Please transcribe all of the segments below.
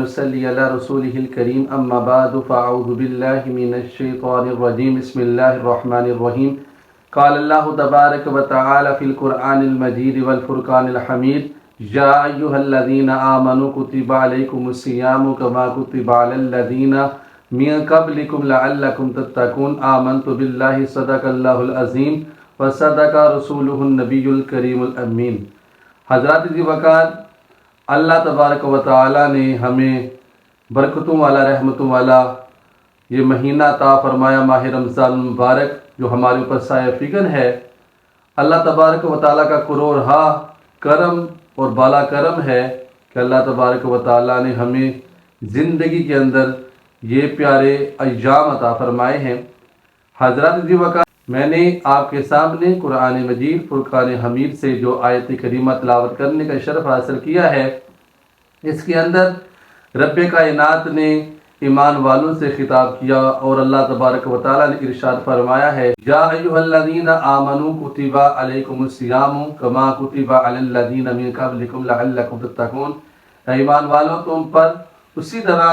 ونصلي على رسوله الكريم أما بعد فأعوذ بالله من الشيطان الرجيم بسم الله الرحمن الرحيم قال الله تبارك وتعالى في القرآن المجيد والفرقان الحميد يا أيها الذين آمنوا كتب عليكم الصيام كما كتب على الذين من قبلكم لعلكم تتقون آمنت بالله صدق الله العظيم وصدق رسوله النبي الكريم الأمين۔ حضرات ذی وقار، اللہ تبارک و تعالی نے ہمیں برکتوں والا رحمتوں والا یہ مہینہ عطا فرمایا، ماہ رمضان المبارک، جو ہمارے اوپر سایہ فکن ہے۔ اللہ تبارک و تعالی کا کروڑہا کرم اور بالا کرم ہے کہ اللہ تبارک و تعالی نے ہمیں زندگی کے اندر یہ پیارے ایام عطا فرمائے ہیں۔ حضرات ذی وقار، میں نے آپ کے سامنے قرآن مجید فرقان حمید سے جو آیت کریمہ تلاوت کرنے کا شرف حاصل کیا ہے، اس کے اندر رب کائنات نے ایمان والوں سے خطاب کیا اور اللہ تبارک و تعالی نے ارشاد فرمایا ہے یا ایھا الذین آمنوا کتب علیکم الصیام کما کتب علی الذین من قبلکم لعلکم تتقون۔ ایمان والوں، تم پر اسی طرح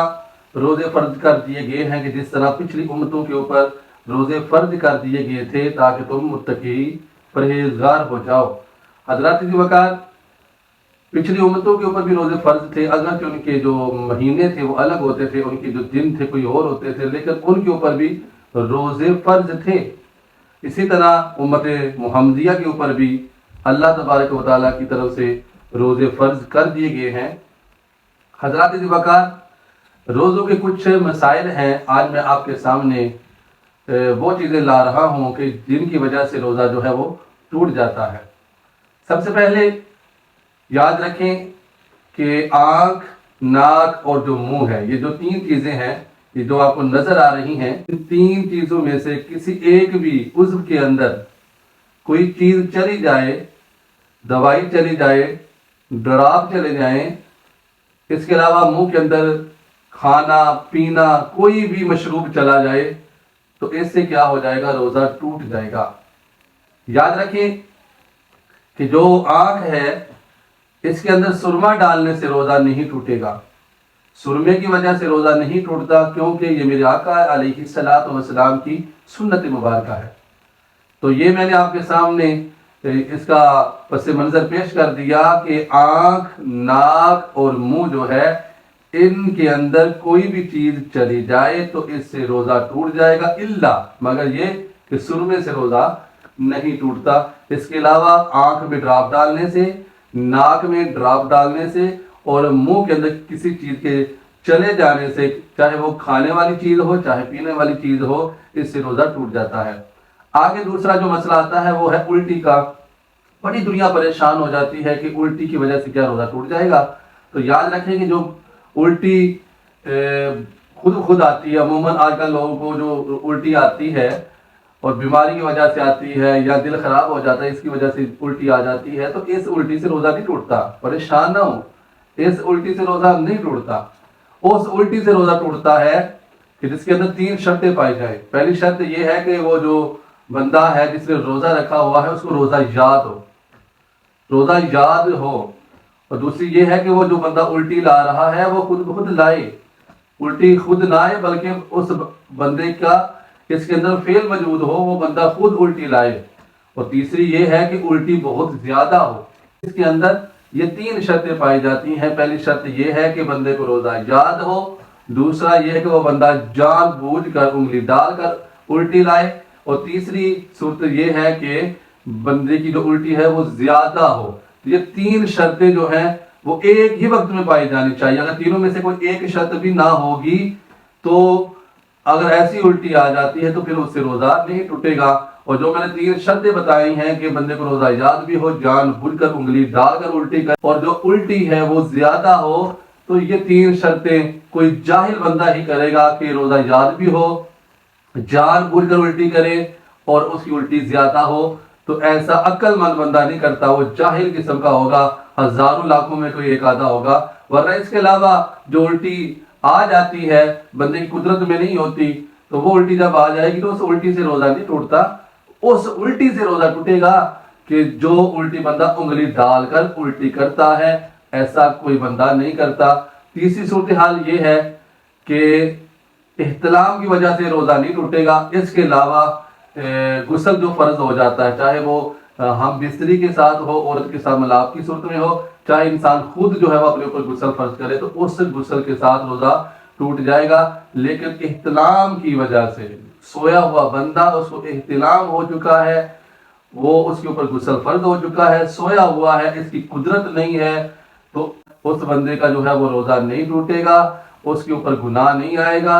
روزے فرض کر دیے گئے ہیں کہ جس طرح پچھلی امتوں کے اوپر روزے فرض کر دیے گئے تھے تاکہ تم متقی پرہیزگار ہو جاؤ۔ حضرات ذی وقار، پچھلی امتوں کے اوپر بھی روزے فرض تھے، اگرچہ ان کے جو مہینے تھے وہ الگ ہوتے تھے، ان کے جو دن تھے کوئی اور ہوتے تھے، لیکن ان کے اوپر بھی روزے فرض تھے۔ اسی طرح امت محمدیہ کے اوپر بھی اللہ تبارک و تعالیٰ کی طرف سے روزے فرض کر دیے گئے ہیں۔ حضرات ذی وقار، روزوں کے کچھ مسائل ہیں، آج میں آپ کے سامنے وہ چیزیں لا رہا ہوں کہ جن کی وجہ سے روزہ جو ہے وہ ٹوٹ جاتا ہے۔ سب سے پہلے یاد رکھیں کہ آنکھ، ناک اور جو منہ ہے، یہ جو تین چیزیں ہیں، یہ جو آپ کو نظر آ رہی ہیں، ان تین چیزوں میں سے کسی ایک بھی عضو کے اندر کوئی چیز چلی جائے، دوائی چلی جائے، ڈراپ چلے جائیں، اس کے علاوہ منہ کے اندر کھانا پینا کوئی بھی مشروب چلا جائے تو اس سے کیا ہو جائے گا؟ روزہ ٹوٹ جائے گا۔ یاد رکھیں کہ جو آنکھ ہے، اس کے اندر سرما ڈالنے سے روزہ نہیں ٹوٹے گا۔ سرمے کی وجہ سے روزہ نہیں ٹوٹتا، کیونکہ یہ میرے آقا علیہ السلام کی سنت مبارکہ ہے۔ تو یہ میں نے آپ کے سامنے اس کا پس منظر پیش کر دیا کہ آنکھ، ناک اور منہ جو ہے، ان کے اندر کوئی بھی چیز چلی جائے تو اس سے روزہ ٹوٹ جائے گا، الا مگر یہ کہ سرمے سے روزہ نہیں ٹوٹتا۔ اس کے علاوہ آنکھ میں ڈراپ ڈالنے سے، ناک میں ڈراپ ڈالنے سے اور منہ کے اندر کسی چیز کے چلے جانے سے، چاہے وہ کھانے والی چیز ہو چاہے پینے والی چیز ہو، اس سے روزہ ٹوٹ جاتا ہے۔ آگے دوسرا جو مسئلہ آتا ہے وہ ہے الٹی کا۔ بڑی دنیا پریشان ہو جاتی ہے کہ الٹی کی وجہ سے کیا روزہ ٹوٹ جائے گا؟ تو یاد رکھیں کہ جو الٹی خود آتی ہے، عموماً آج کل لوگوں کو جو الٹی آتی ہے اور بیماری کی وجہ سے آتی ہے یا دل خراب ہو جاتا ہے، اس کی وجہ سے الٹی آ جاتی ہے، تو اس الٹی سے روزہ نہیں ٹوٹتا، پریشان نہ ہو، اس الٹی سے روزہ نہیں ٹوٹتا۔ اس الٹی سے روزہ ٹوٹتا ہے کہ جس کے اندر تین شرطیں پائی جائیں۔ پہلی شرط یہ ہے کہ وہ جو بندہ ہے جس نے روزہ رکھا ہوا ہے اس کو روزہ یاد ہو، روزہ یاد ہو۔ اور دوسری یہ ہے کہ وہ جو بندہ الٹی لا رہا ہے وہ خود لائے، الٹی خود نہ آئے بلکہ اس بندے کا اس کے اندر فعل موجود ہو، وہ بندہ خود الٹی لائے۔ اور تیسری یہ ہے کہ الٹی بہت زیادہ ہو۔ اس کے اندر یہ تین شرطیں پائی جاتی ہیں۔ پہلی شرط یہ ہے کہ بندے کو روزہ یاد ہو، دوسرا یہ ہے کہ وہ بندہ جان بوجھ کر انگلی ڈال کر الٹی لائے، اور تیسری صورت یہ ہے کہ بندے کی جو الٹی ہے وہ زیادہ ہو۔ یہ تین شرطیں جو ہیں وہ ایک ہی وقت میں پائی جانی چاہیے۔ اگر تینوں میں سے کوئی ایک شرط بھی نہ ہوگی تو اگر ایسی الٹی آ جاتی ہے تو پھر اس سے روزہ نہیں ٹوٹے گا۔ اور جو میں نے تین شرطیں بتائی ہیں کہ بندے کو روزہ یاد بھی ہو، جان بوجھ کر انگلی ڈال کر الٹی کر، اور جو الٹی ہے وہ زیادہ ہو، تو یہ تین شرطیں کوئی جاہل بندہ ہی کرے گا کہ روزہ یاد بھی ہو، جان بوجھ کر الٹی کرے اور اس کی الٹی زیادہ ہو، تو ایسا عقل مند بندہ نہیں کرتا، وہ جاہل قسم کا ہوگا، ہزاروں لاکھوں میں کوئی ایک آدھا ہوگا۔ ورنہ اس کے علاوہ جو الٹی آ جاتی ہے بندے کی قدرت میں نہیں ہوتی، تو وہ الٹی جب آ جائے گی تو اس الٹی سے روزہ نہیں ٹوٹتا، اس الٹی سے روزہ ٹوٹے گا کہ جو الٹی بندہ انگلی ڈال کر الٹی کرتا ہے، ایسا کوئی بندہ نہیں کرتا۔ تیسری صورتحال یہ ہے کہ احتلام کی وجہ سے روزہ نہیں ٹوٹے گا، اس کے علاوہ غسل جو فرض ہو جاتا ہے، چاہے وہ ہم بستری کے ساتھ ہو، عورت کے ساتھ ملاپ کی صورت میں ہو، چاہے انسان خود جو ہے وہ اپنے اوپر غسل فرض کرے، تو اس غسل کے ساتھ روزہ ٹوٹ جائے گا۔ لیکن احتلام کی وجہ سے سویا ہوا بندہ، اس کو احتلام ہو چکا ہے، وہ اس کے اوپر غسل فرض ہو چکا ہے، سویا ہوا ہے، اس کی قدرت نہیں ہے، تو اس بندے کا جو ہے وہ روزہ نہیں ٹوٹے گا، اس کے اوپر گناہ نہیں آئے گا،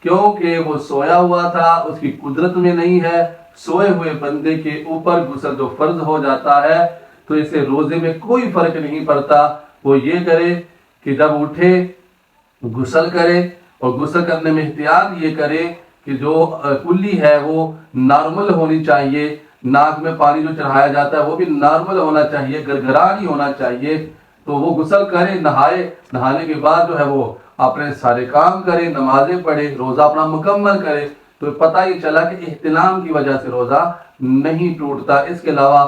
کیونکہ وہ سویا ہوا تھا، اس کی قدرت میں نہیں ہے۔ سوئے ہوئے بندے کے اوپر غسل جو فرض ہو جاتا ہے تو اسے روزے میں کوئی فرق نہیں پڑتا، وہ یہ کرے کہ جب اٹھے غسل کرے، اور غسل کرنے میں احتیاط یہ کرے کہ جو کلی ہے وہ نارمل ہونی چاہیے، ناک میں پانی جو چڑھایا جاتا ہے وہ بھی نارمل ہونا چاہیے، گرگرا نہیں ہونا چاہیے، تو وہ غسل کرے، نہائے، نہانے کے بعد جو ہے وہ اپنے سارے کام کرے، نمازیں پڑھے، روزہ اپنا مکمل کرے، تو پتہ یہ چلا کہ احتلام کی وجہ سے روزہ نہیں ٹوٹتا۔ اس کے علاوہ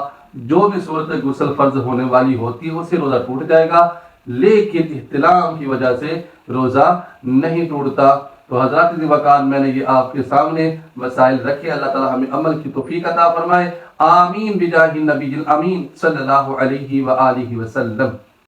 جو بھی صورت غسل فرض ہونے والی ہوتی ہے اس سے روزہ ٹوٹ جائے گا، لیکن احتلام کی وجہ سے روزہ نہیں ٹوٹتا۔ تو حضرات وقار میں نے یہ آپ کے سامنے مسائل رکھے، اللہ تعالی ہمیں عمل کی توفیق عطا فرمائے، آمین بجاہ النبی الامین صلی اللہ علیہ وآلہ وسلم۔